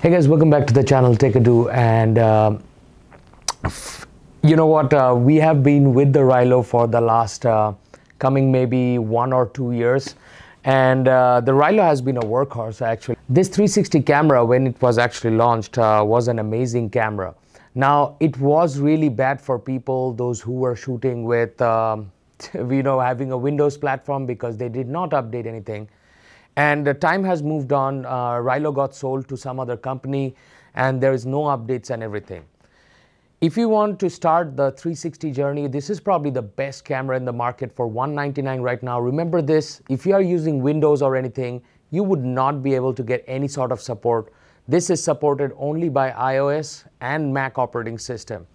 Hey guys, welcome back to the channel Techado. And you know what, we have been with the Rylo for the last coming maybe 1 or 2 years, and the Rylo has been a workhorse actually. This 360 camera, when it was actually launched, was an amazing camera. Now it was really bad for people, those who were shooting with having a Windows platform, because they did not update anything. And the time has moved on. Rylo got sold to some other company, and there is no updates and everything. If you want to start the 360 journey, this is probably the best camera in the market for $199 right now. Remember this, if you are using Windows or anything, you would not be able to get any sort of support. This is supported only by iOS and Mac operating system.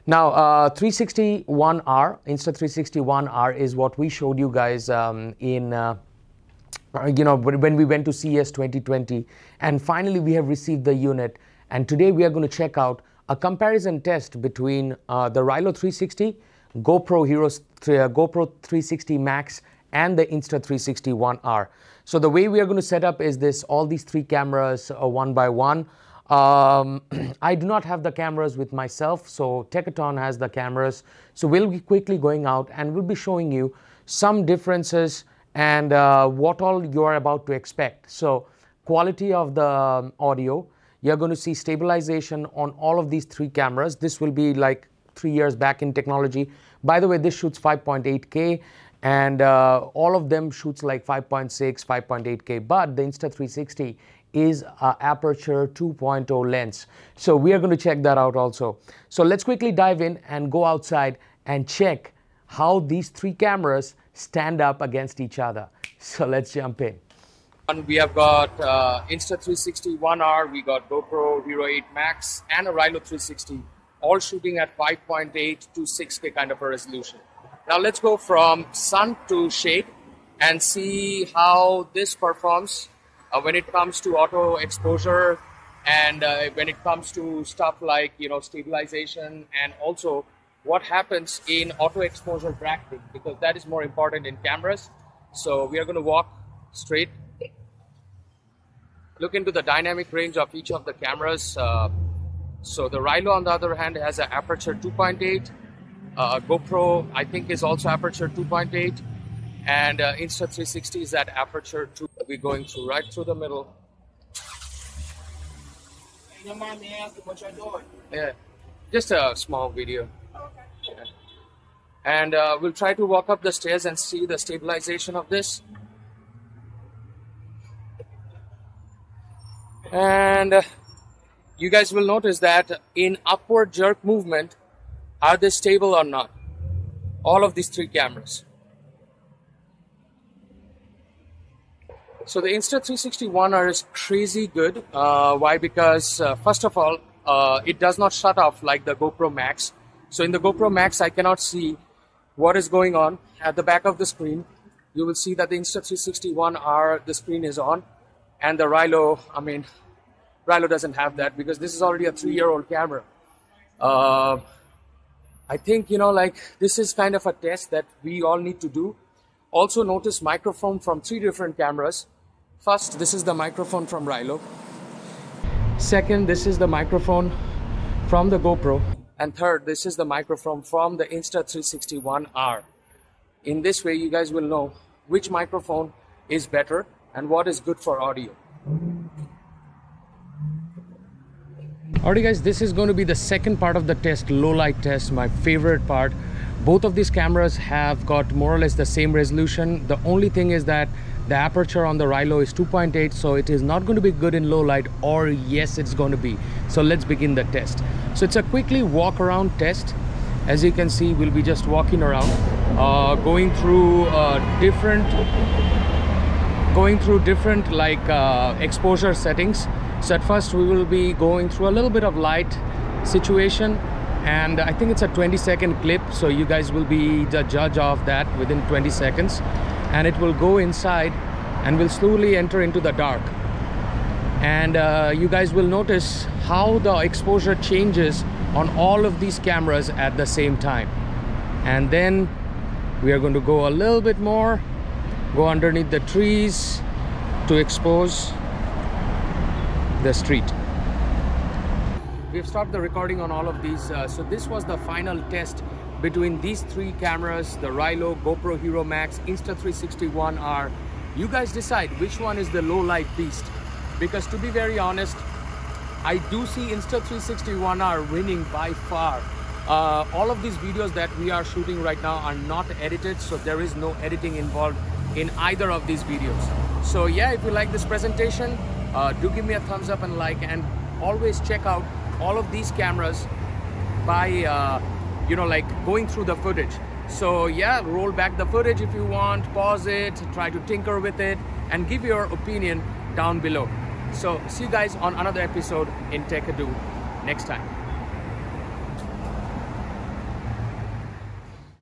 Now, 360 ONER, Insta360 ONER is what we showed you guys when we went to CES 2020, and finally we have received the unit, and today we are going to check out a comparison test between the Rylo 360, GoPro 360 Max, and the Insta360 ONER. So the way we are going to set up is this: all these three cameras one by one. I do not have the cameras with myself, so Techado has the cameras. So we'll be quickly going out and we'll be showing you some differences and what all you are about to expect. So quality of the audio, you're going to see stabilization on all of these three cameras. This will be like 3 years back in technology. By the way, this shoots 5.8K, and all of them shoots like 5.6, 5.8K, but the Insta360 is aperture 2.0 lens. So we are going to check that out also. So let's quickly dive in and go outside and check how these three cameras stand up against each other. So let's jump in. And we have got Insta360 ONER, we got GoPro Hero 8 Max, and a Rylo 360, all shooting at 5.8 to 6K kind of a resolution. Now let's go from sun to shade and see how this performs when it comes to auto exposure, and when it comes to stuff like stabilization, and also what happens in auto exposure bracketing, because that is more important in cameras. So we are going to walk straight, look into the dynamic range of each of the cameras. So the Rylo, on the other hand, has an aperture 2.8. GoPro, I think, is also aperture 2.8, and Insta360 is at aperture 2. We're going through right through the middle. You don't mind me asking what you're doing? Yeah, just a small video. Yeah. And we'll try to walk up the stairs and see the stabilization of this. And you guys will notice that in upward jerk movement, are they stable or not? All of these three cameras. So the Insta360 ONER is crazy good. Why? Because first of all, it does not shut off like the GoPro Max. So in the GoPro Max, I cannot see what is going on at the back of the screen. You will see that the Insta360 ONER, the screen is on, and the Rylo, Rylo doesn't have that, because this is already a 3-year-old camera. I think, this is kind of a test that we all need to do. Also notice microphone from 3 different cameras. First, this is the microphone from Rylo. Second, this is the microphone from the GoPro. And third, this is the microphone from the Insta360 ONER. In this way, you guys will know which microphone is better and what is good for audio. Alright guys, this is going to be the second part of the test, low light test, my favorite part. Both of these cameras have got more or less the same resolution. The only thing is that the aperture on the Rylo is 2.8, so it is not going to be good in low light, or yes, it's going to be. So let's begin the test. So it's a quickly walk around test. As you can see, we'll be just walking around, going through different exposure settings. So at first we will be going through a little bit of light situation, and I think it's a 20-second clip, so you guys will be the judge of that within 20 seconds, and it will go inside and will slowly enter into the dark. And you guys will notice how the exposure changes on all of these cameras at the same time. And then we are going to go a little bit more, go underneath the trees to expose the street. we've stopped the recording on all of these. So this was the final test between these three cameras, the Rylo, GoPro Hero Max, Insta360 You guys decide which one is the low light beast, because to be very honest, I do see Insta360 winning by far. All of these videos that we are shooting right now are not edited, so there is no editing involved in either of these videos. So yeah, if you like this presentation, do give me a thumbs up and like, and always check out all of these cameras by like going through the footage. So yeah, roll back the footage if you want, pause it, try to tinker with it, and give your opinion down below. So see you guys on another episode in Techado next time.